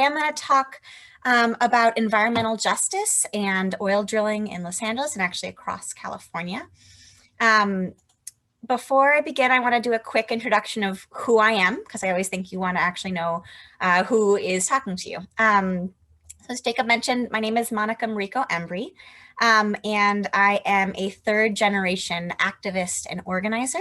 I'm going to talk about environmental justice and oil drilling in Los Angeles and actually across California. Before I begin, I want to do a quick introduction of who I am, because I always think you want to actually know who is talking to you. So as Jacob mentioned, my name is Monica Marico Embrey, and I am a third generation activist and organizer.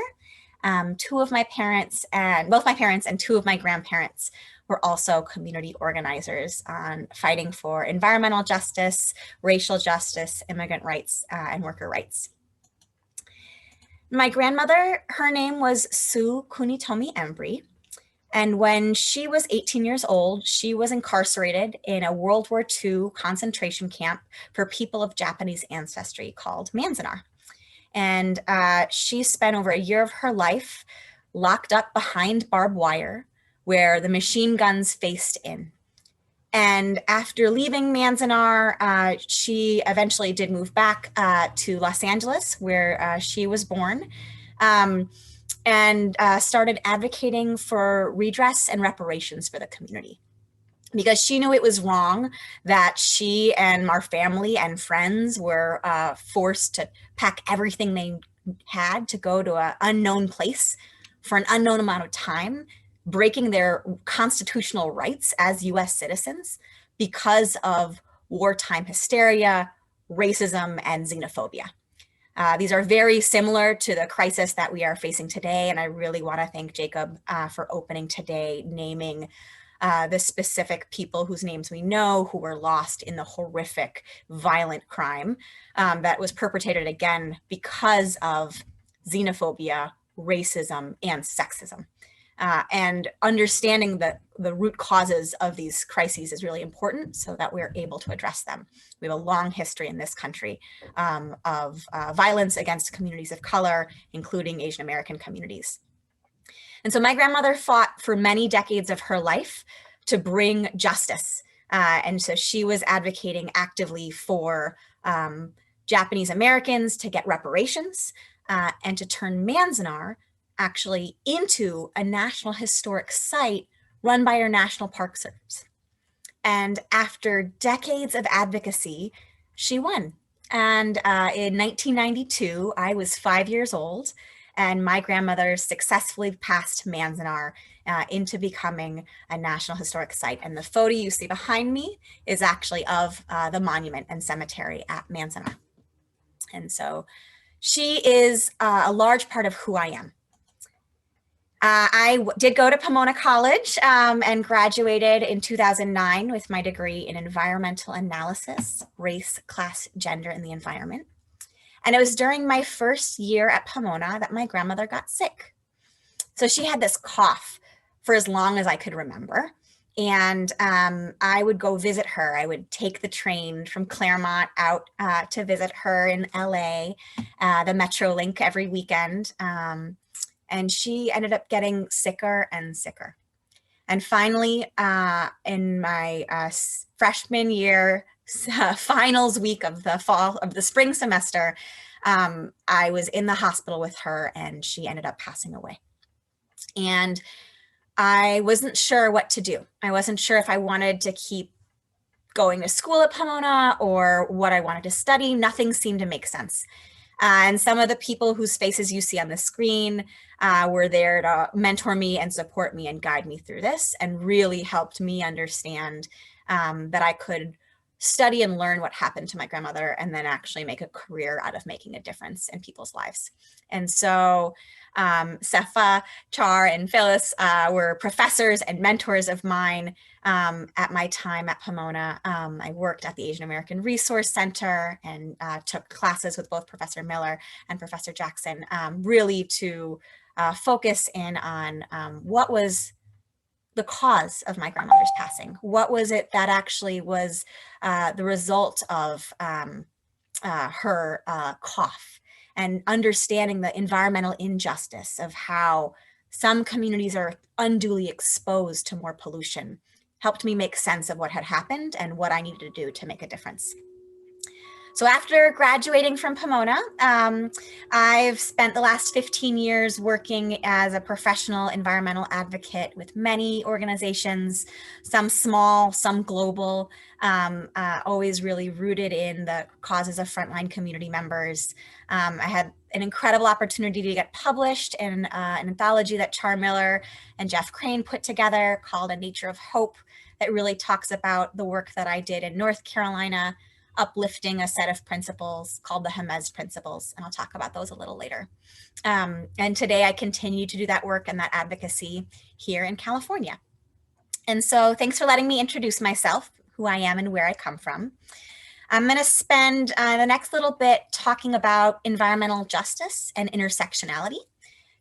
Both my parents and two of my grandparents were also community organizers on fighting for environmental justice, racial justice, immigrant rights, and worker rights. My grandmother, her name was Sue Kunitomi Embrey. And when she was 18 years old, she was incarcerated in a World War II concentration camp for people of Japanese ancestry called Manzanar. And she spent over a year of her life locked up behind barbed wire where the machine guns faced in. And after leaving Manzanar, she eventually did move back to Los Angeles, where she was born, and started advocating for redress and reparations for the community. Because she knew it was wrong that she and our family and friends were forced to pack everything they had to go to an unknown place for an unknown amount of time, breaking their constitutional rights as US citizens because of wartime hysteria, racism, and xenophobia. These are very similar to the crisis that we are facing today, and I really want to thank Jacob for opening today, naming the specific people whose names we know who were lost in the horrific, violent crime that was perpetrated again because of xenophobia, racism, and sexism. And understanding the root causes of these crises is really important so that we're able to address them. We have a long history in this country of violence against communities of color, including Asian American communities. And so my grandmother fought for many decades of her life to bring justice. And so she was advocating actively for Japanese Americans to get reparations and to turn Manzanar actually into a National Historic Site run by our National Park Service. And after decades of advocacy, she won. And in 1992, I was 5 years old, and my grandmother successfully passed Manzanar into becoming a National Historic Site. And the photo you see behind me is actually of the monument and cemetery at Manzanar. And so she is a large part of who I am. I did go to Pomona College and graduated in 2009 with my degree in environmental analysis, race, class, gender, and the environment. And it was during my first year at Pomona that my grandmother got sick. So she had this cough for as long as I could remember. And I would go visit her. I would take the train from Claremont out to visit her in LA, the Metrolink every weekend. And she ended up getting sicker and sicker. And finally, in my freshman year, finals week of the spring semester, I was in the hospital with her and she ended up passing away. And I wasn't sure what to do. I wasn't sure if I wanted to keep going to school at Pomona or what I wanted to study. Nothing seemed to make sense. And some of the people whose faces you see on the screen were there to mentor me and support me and guide me through this, and really helped me understand that I could study and learn what happened to my grandmother and then actually make a career out of making a difference in people's lives. And so Sefa, Char, and Phyllis were professors and mentors of mine at my time at Pomona. I worked at the Asian American Resource Center and took classes with both Professor Miller and Professor Jackson, really to focus in on what was the cause of my grandmother's passing. What was it that actually was the result of her cough, and understanding the environmental injustice of how some communities are unduly exposed to more pollution helped me make sense of what had happened and what I needed to do to make a difference. So after graduating from Pomona, I've spent the last 15 years working as a professional environmental advocate with many organizations, some small, some global, always really rooted in the causes of frontline community members. I had an incredible opportunity to get published in an anthology that Char Miller and Jeff Crane put together called A Nature of Hope, that really talks about the work that I did in North Carolina, uplifting a set of principles called the Jemez principles. And I'll talk about those a little later. And today I continue to do that work and that advocacy here in California. And so thanks for letting me introduce myself, who I am and where I come from. I'm going to spend the next little bit talking about environmental justice and intersectionality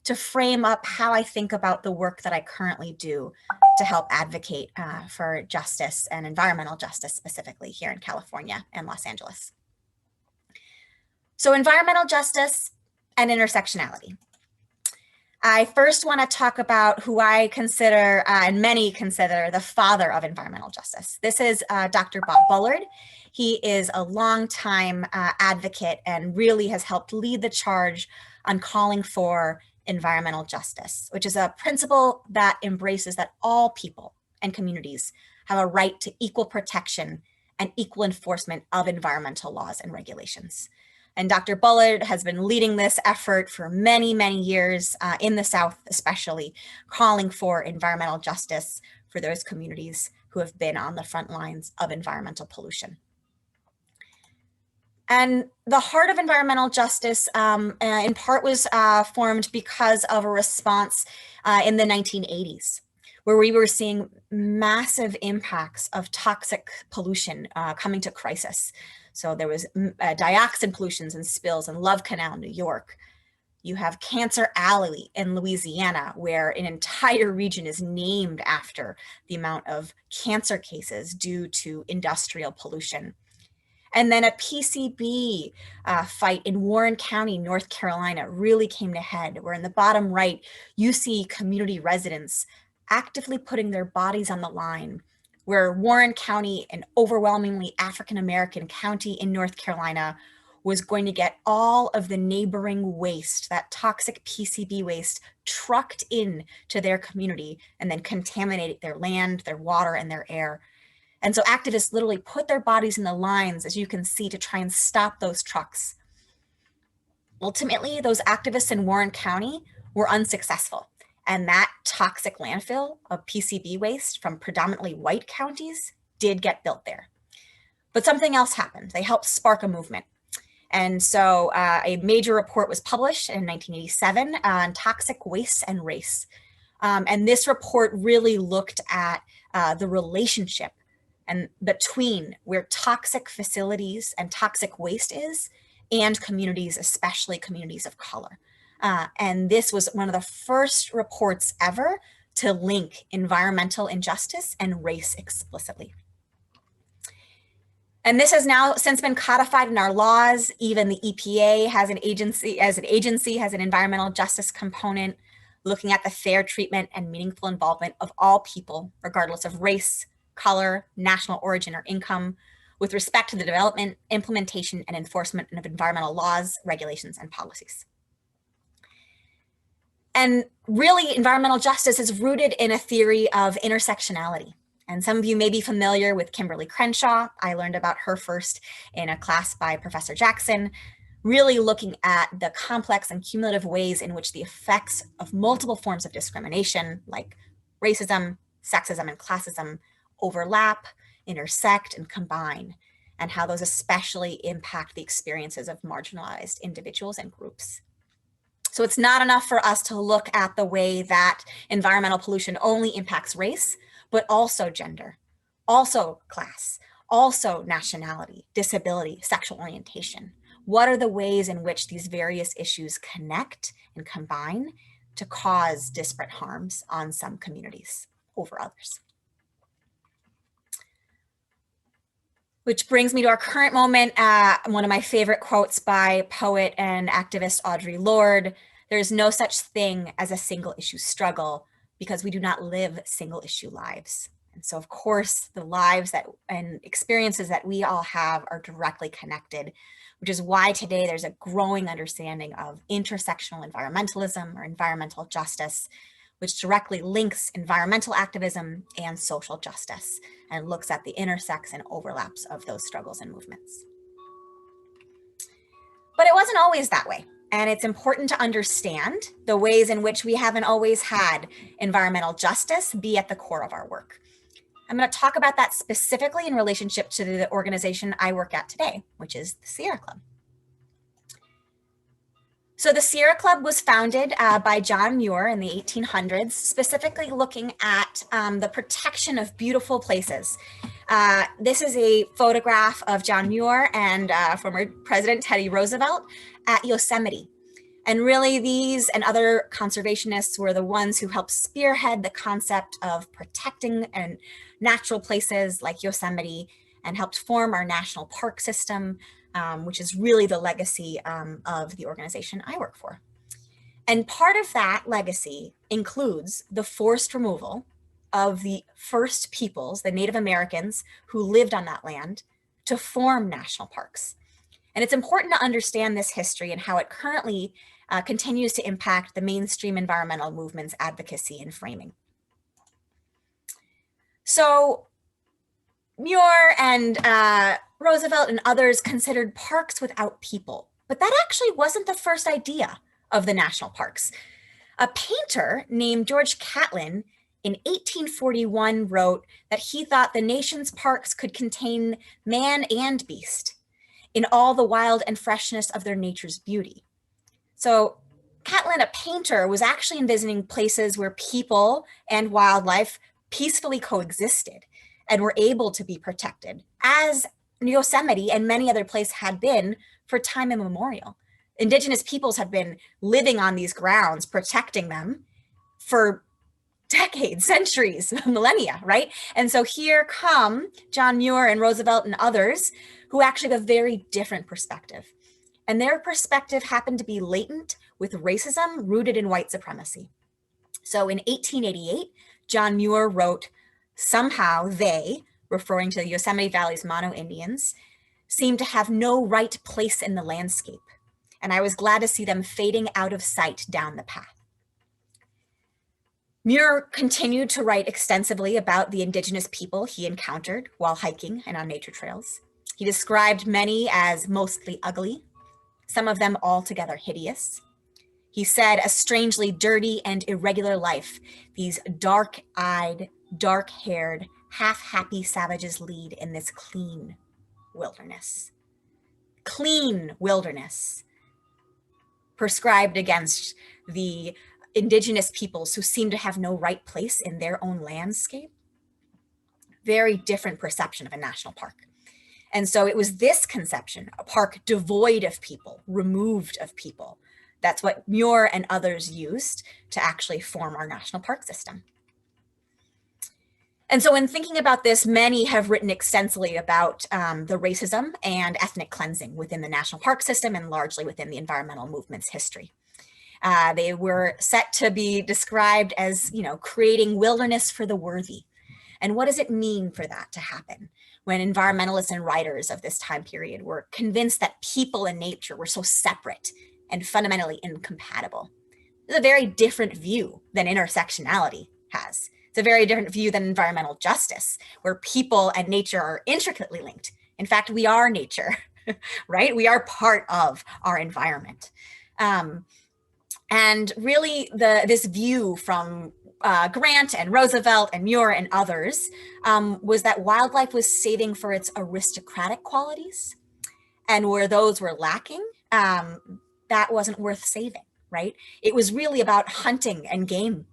to frame up how I think about the work that I currently do to help advocate for justice and environmental justice specifically here in California and Los Angeles. So environmental justice and intersectionality. I first want to talk about who I consider, and many consider, the father of environmental justice. This is Dr. Bob Bullard. He is a longtime advocate and really has helped lead the charge on calling for environmental justice, which is a principle that embraces that all people and communities have a right to equal protection and equal enforcement of environmental laws and regulations. And Dr. Bullard has been leading this effort for many, many years in the South, especially, calling for environmental justice for those communities who have been on the front lines of environmental pollution. And the heart of environmental justice, in part, was formed because of a response in the 1980s, where we were seeing massive impacts of toxic pollution coming to crisis. So there was dioxin pollutions and spills in Love Canal, New York. You have Cancer Alley in Louisiana, where an entire region is named after the amount of cancer cases due to industrial pollution. And then a PCB fight in Warren County, North Carolina really came to head, where in the bottom right, you see community residents actively putting their bodies on the line, where Warren County, an overwhelmingly African-American county in North Carolina, was going to get all of the neighboring waste, that toxic PCB waste, trucked in to their community and then contaminate their land, their water, and their air. And so activists literally put their bodies in the lines, as you can see, to try and stop those trucks. Ultimately, those activists in Warren County were unsuccessful. And that toxic landfill of PCB waste from predominantly white counties did get built there. But something else happened. They helped spark a movement. And so a major report was published in 1987 on toxic waste and race. And this report really looked at the relationship and between where toxic facilities and toxic waste is and communities, especially communities of color. And this was one of the first reports ever to link environmental injustice and race explicitly. And this has now since been codified in our laws. Even the EPA has an agency, has an environmental justice component, looking at the fair treatment and meaningful involvement of all people, regardless of race, color, national origin, or income, with respect to the development, implementation, and enforcement of environmental laws, regulations, and policies. And really, environmental justice is rooted in a theory of intersectionality. And some of you may be familiar with Kimberly Crenshaw. I learned about her first in a class by Professor Jackson, really looking at the complex and cumulative ways in which the effects of multiple forms of discrimination, like racism, sexism, and classism, overlap, intersect, and combine, and how those especially impact the experiences of marginalized individuals and groups. So it's not enough for us to look at the way that environmental pollution only impacts race, but also gender, also class, also nationality, disability, sexual orientation. What are the ways in which these various issues connect and combine to cause disparate harms on some communities over others? Which brings me to our current moment. One of my favorite quotes by poet and activist Audre Lorde: "There is no such thing as a single issue struggle because we do not live single issue lives." And so, of course, the lives and experiences that we all have are directly connected, which is why today there's a growing understanding of intersectional environmentalism or environmental justice, which directly links environmental activism and social justice and looks at the intersects and overlaps of those struggles and movements. But it wasn't always that way. And it's important to understand the ways in which we haven't always had environmental justice be at the core of our work. I'm going to talk about that specifically in relationship to the organization I work at today, which is the Sierra Club. So the Sierra Club was founded by John Muir in the 1800s, specifically looking at the protection of beautiful places. This is a photograph of John Muir and former President Teddy Roosevelt at Yosemite. And really these and other conservationists were the ones who helped spearhead the concept of protecting and natural places like Yosemite and helped form our national park system, which is really the legacy of the organization I work for. And part of that legacy includes the forced removal of the first peoples, the Native Americans who lived on that land, to form national parks. And it's important to understand this history and how it currently continues to impact the mainstream environmental movement's advocacy and framing. So Muir and Roosevelt and others considered parks without people, but that actually wasn't the first idea of the national parks. A painter named George Catlin in 1841 wrote that he thought the nation's parks could contain man and beast in all the wild and freshness of their nature's beauty. So Catlin, a painter, was actually envisioning places where people and wildlife peacefully coexisted and were able to be protected, as Yosemite and many other places had been for time immemorial. Indigenous peoples have been living on these grounds, protecting them for decades, centuries, millennia, right? And so here come John Muir and Roosevelt and others who actually have a very different perspective. And their perspective happened to be latent with racism rooted in white supremacy. So in 1888, John Muir wrote, "Somehow they," referring to the Yosemite Valley's Mono Indians, "seem to have no right place in the landscape. And I was glad to see them fading out of sight down the path." Muir continued to write extensively about the indigenous people he encountered while hiking and on nature trails. He described many as mostly ugly, some of them altogether hideous. He said, "A strangely dirty and irregular life these dark-eyed, dark-haired, half-happy savages lead in this clean wilderness." Clean wilderness, prescribed against the indigenous peoples who seem to have no right place in their own landscape. Very different perception of a national park. And so it was this conception, a park devoid of people, removed of people. That's what Muir and others used to actually form our national park system. And so in thinking about this, many have written extensively about the racism and ethnic cleansing within the national park system and largely within the environmental movement's history. They were set to be described as, creating wilderness for the worthy. And what does it mean for that to happen when environmentalists and writers of this time period were convinced that people and nature were so separate and fundamentally incompatible? It's a very different view than intersectionality has. It's a very different view than environmental justice, where people and nature are intricately linked. In fact, we are nature, right? We are part of our environment. And really this view from Grant and Roosevelt and Muir and others was that wildlife was saving for its aristocratic qualities, and where those were lacking, that wasn't worth saving, right? It was really about hunting and game.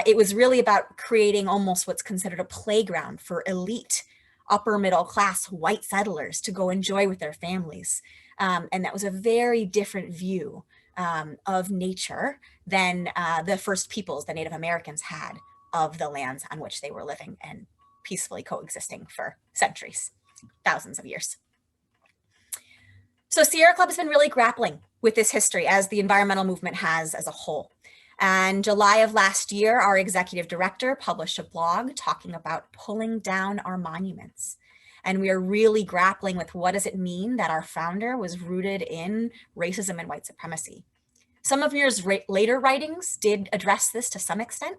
It was really about creating almost what's considered a playground for elite, upper middle class white settlers to go enjoy with their families. And that was a very different view of nature than the first peoples, the Native Americans, had of the lands on which they were living and peacefully coexisting for centuries, thousands of years. So Sierra Club has been really grappling with this history, as the environmental movement has as a whole. And July of last year, our executive director published a blog talking about pulling down our monuments. And we are really grappling with what does it mean that our founder was rooted in racism and white supremacy. Some of Muir's later writings did address this to some extent,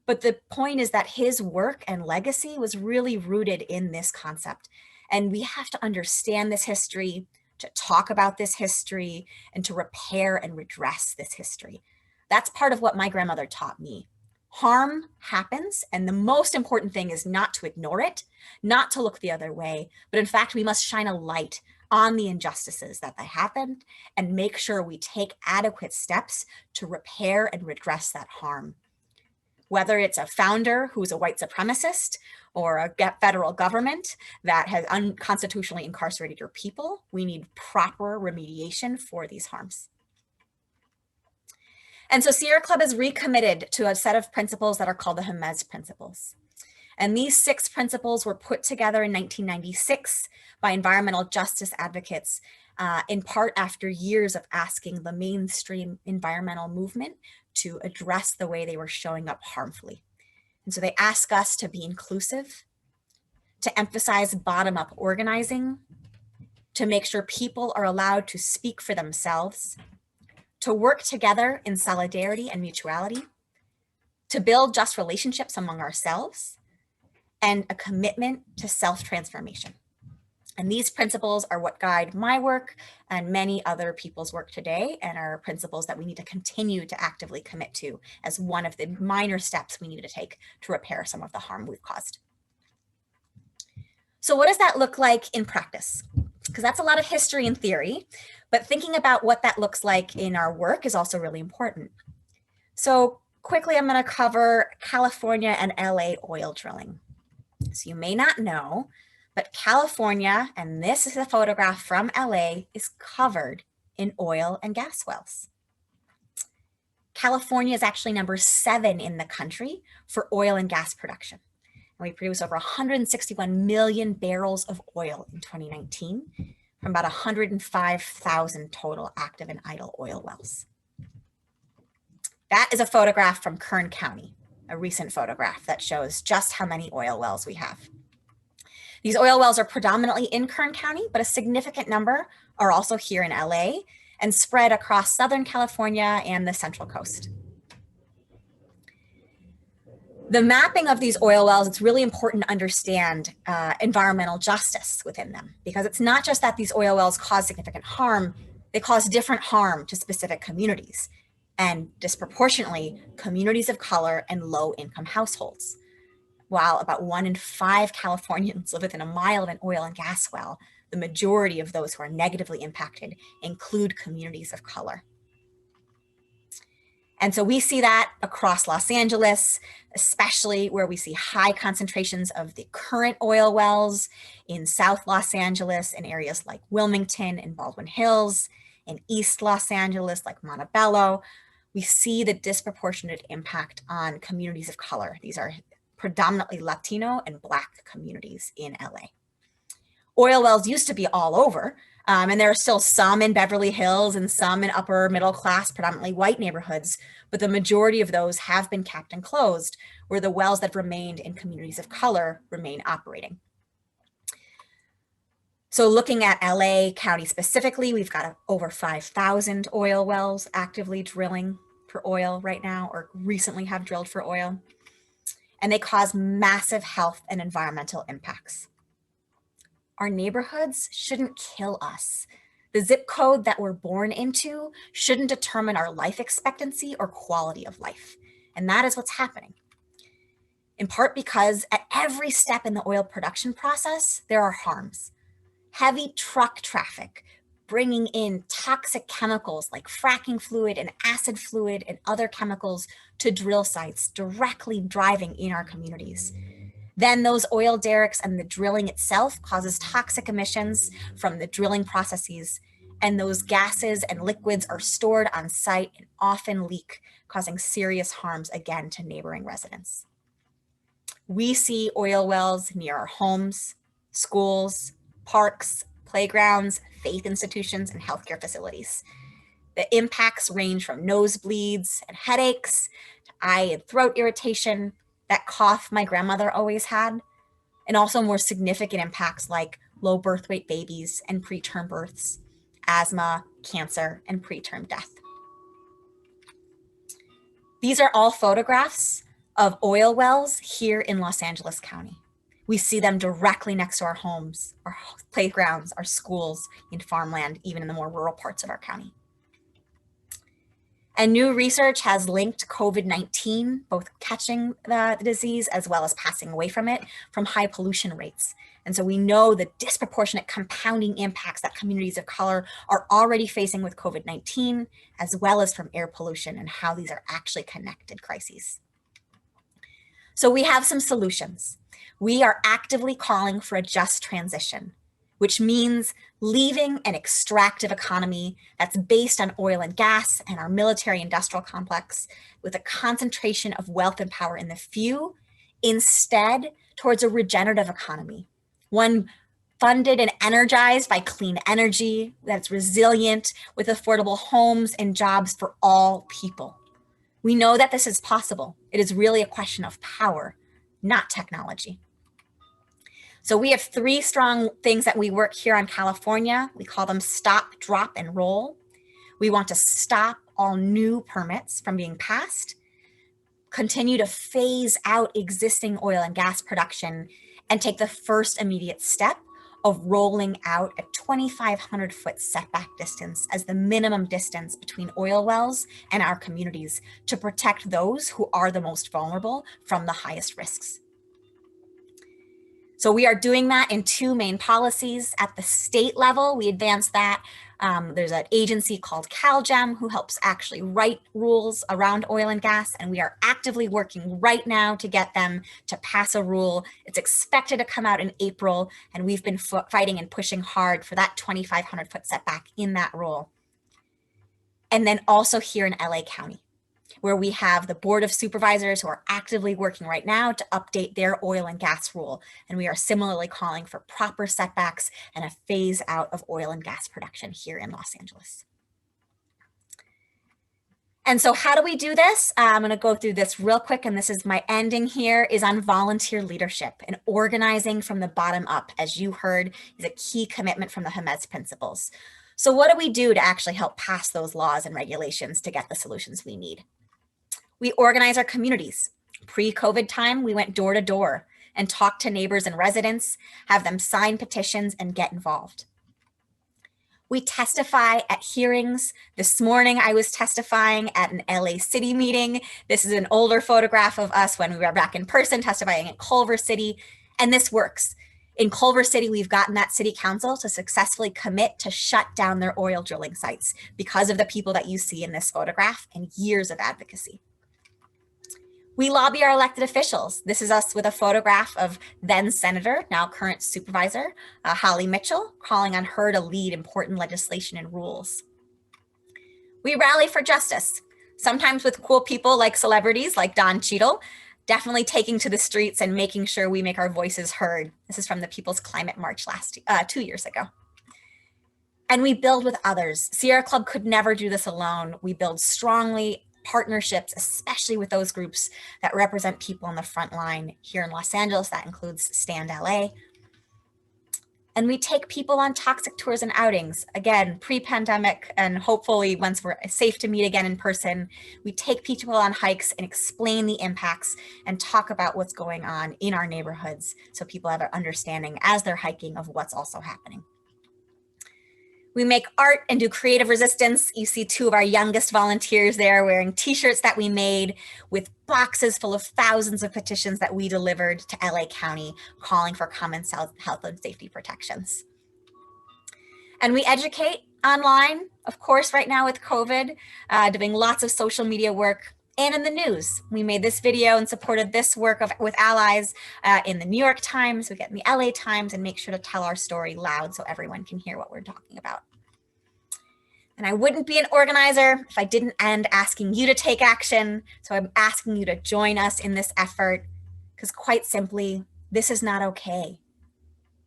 but the point is that his work and legacy was really rooted in this concept. And we have to understand this history, to talk about this history, and to repair and redress this history. That's part of what my grandmother taught me. Harm happens, and the most important thing is not to ignore it, not to look the other way, but in fact, we must shine a light on the injustices that happened and make sure we take adequate steps to repair and redress that harm. Whether it's a founder who's a white supremacist or a federal government that has unconstitutionally incarcerated your people, we need proper remediation for these harms. And so Sierra Club is recommitted to a set of principles that are called the Jemez principles. And these 6 principles were put together in 1996 by environmental justice advocates, in part after years of asking the mainstream environmental movement to address the way they were showing up harmfully. And so they ask us to be inclusive, to emphasize bottom-up organizing, to make sure people are allowed to speak for themselves, to work together in solidarity and mutuality, to build just relationships among ourselves, and a commitment to self-transformation. And these principles are what guide my work and many other people's work today, and are principles that we need to continue to actively commit to as one of the minor steps we need to take to repair some of the harm we've caused. So what does that look like in practice? Because that's a lot of history and theory, but thinking about what that looks like in our work is also really important. So quickly, I'm going to cover California and LA oil drilling. So you may not know, but California, and this is a photograph from LA, is covered in oil and gas wells. California is actually number 7 in the country for oil and gas production. And we produced over 161 million barrels of oil in 2019 from about 105,000 total active and idle oil wells. That is a photograph from Kern County, a recent photograph that shows just how many oil wells we have. These oil wells are predominantly in Kern County, but a significant number are also here in LA and spread across Southern California and the Central Coast. The mapping of these oil wells, it's really important to understand environmental justice within them, because it's not just that these oil wells cause significant harm, they cause different harm to specific communities, and disproportionately communities of color and low-income households. While about 1 in 5 Californians live within a mile of an oil and gas well, the majority of those who are negatively impacted include communities of color. And so we see that across Los Angeles, especially where we see high concentrations of the current oil wells in South Los Angeles, in areas like Wilmington and Baldwin Hills, in East Los Angeles like Montebello. We see the disproportionate impact on communities of color. These are predominantly Latino and Black communities in LA. Oil wells used to be all over, and there are still some in Beverly Hills and some in upper middle class, predominantly white neighborhoods, but the majority of those have been capped and closed, where the wells that remained in communities of color remain operating. So looking at LA County specifically, we've got over 5,000 oil wells actively drilling for oil right now, or recently have drilled for oil, and they cause massive health and environmental impacts. Our neighborhoods shouldn't kill us. The zip code that we're born into shouldn't determine our life expectancy or quality of life. And that is what's happening. In part because at every step in the oil production process, there are harms. Heavy truck traffic bringing in toxic chemicals like fracking fluid and acid fluid and other chemicals to drill sites, directly driving in our communities. Then those oil derricks and the drilling itself causes toxic emissions from the drilling processes, and those gases and liquids are stored on site and often leak, causing serious harms again to neighboring residents. We see oil wells near our homes, schools, parks, playgrounds, faith institutions, and healthcare facilities. The impacts range from nosebleeds and headaches, to eye and throat irritation, that cough my grandmother always had, and also more significant impacts like low birth weight babies and preterm births, asthma, cancer, and preterm death. These are all photographs of oil wells here in Los Angeles County. We see them directly next to our homes, our playgrounds, our schools, in farmland, even in the more rural parts of our county. And new research has linked COVID-19, both catching the disease as well as passing away from it, from high pollution rates. And so we know the disproportionate compounding impacts that communities of color are already facing with COVID-19, as well as from air pollution, and how these are actually connected crises. So we have some solutions. We are actively calling for a just transition, which means leaving an extractive economy that's based on oil and gas and our military industrial complex, with a concentration of wealth and power in the few, instead towards a regenerative economy, one funded and energized by clean energy, that's resilient, with affordable homes and jobs for all people. We know that this is possible. It is really a question of power, not technology. So we have 3 strong things that we work here on California. We call them stop, drop, and roll. We want to stop all new permits from being passed, continue to phase out existing oil and gas production, and take the first immediate step of rolling out a 2,500-foot setback distance as the minimum distance between oil wells and our communities to protect those who are the most vulnerable from the highest risks. So we are doing that in 2 main policies. At the state level, we advance that. There's an agency called CalGEM who helps actually write rules around oil and gas, and we are actively working right now to get them to pass a rule. It's expected to come out in April, and we've been fighting and pushing hard for that 2,500-foot setback in that rule. And then also here in LA County, where we have the Board of Supervisors who are actively working right now to update their oil and gas rule. And we are similarly calling for proper setbacks and a phase out of oil and gas production here in Los Angeles. And so how do we do this? I'm going to go through this real quick, and this is my ending here, is on volunteer leadership and organizing from the bottom up, as you heard, is a key commitment from the Jemez principles. So what do we do to actually help pass those laws and regulations to get the solutions we need? We organize our communities. Pre-COVID time, we went door to door and talked to neighbors and residents, have them sign petitions and get involved. We testify at hearings. This morning, I was testifying at an LA City meeting. This is an older photograph of us when we were back in person testifying at Culver City, and this works. In Culver City, we've gotten that city council to successfully commit to shut down their oil drilling sites because of the people that you see in this photograph and years of advocacy. We lobby our elected officials. This is us with a photograph of then Senator, now current Supervisor, Holly Mitchell, calling on her to lead important legislation and rules. We rally for justice, sometimes with cool people like celebrities like Don Cheadle, definitely taking to the streets and making sure we make our voices heard. This is from the People's Climate March 2 years ago. And we build with others. Sierra Club could never do this alone. We build strongly partnerships, especially with those groups that represent people on the front line here in Los Angeles. That includes Stand LA. And we take people on toxic tours and outings. Again, pre-pandemic, and hopefully once we're safe to meet again in person, we take people on hikes and explain the impacts and talk about what's going on in our neighborhoods so people have an understanding as they're hiking of what's also happening. We make art and do creative resistance. You see 2 of our youngest volunteers there wearing t-shirts that we made with boxes full of thousands of petitions that we delivered to LA County calling for common health and safety protections. And we educate online, of course, right now with COVID, doing lots of social media work and in the news. We made this video and supported this work with allies in the New York Times, we get in the LA Times, and make sure to tell our story loud so everyone can hear what we're talking about. And I wouldn't be an organizer if I didn't end asking you to take action. So I'm asking you to join us in this effort, because quite simply, this is not okay.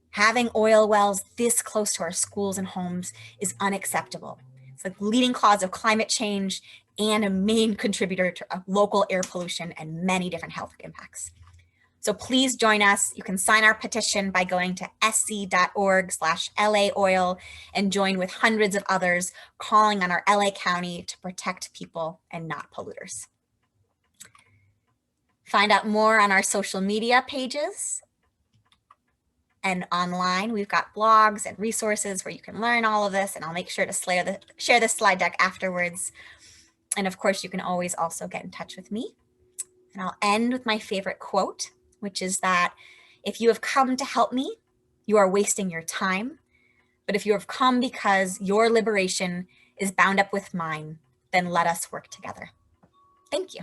Having oil wells this close to our schools and homes is unacceptable. It's the leading cause of climate change and a main contributor to local air pollution and many different health impacts. So please join us. You can sign our petition by going to sc.org/LA Oil and join with hundreds of others calling on our LA County to protect people and not polluters. Find out more on our social media pages and online. We've got blogs and resources where you can learn all of this, and I'll make sure to share the slide deck afterwards. And of course, you can always also get in touch with me. And I'll end with my favorite quote, which is that if you have come to help me, you are wasting your time. But if you have come because your liberation is bound up with mine, then let us work together. Thank you.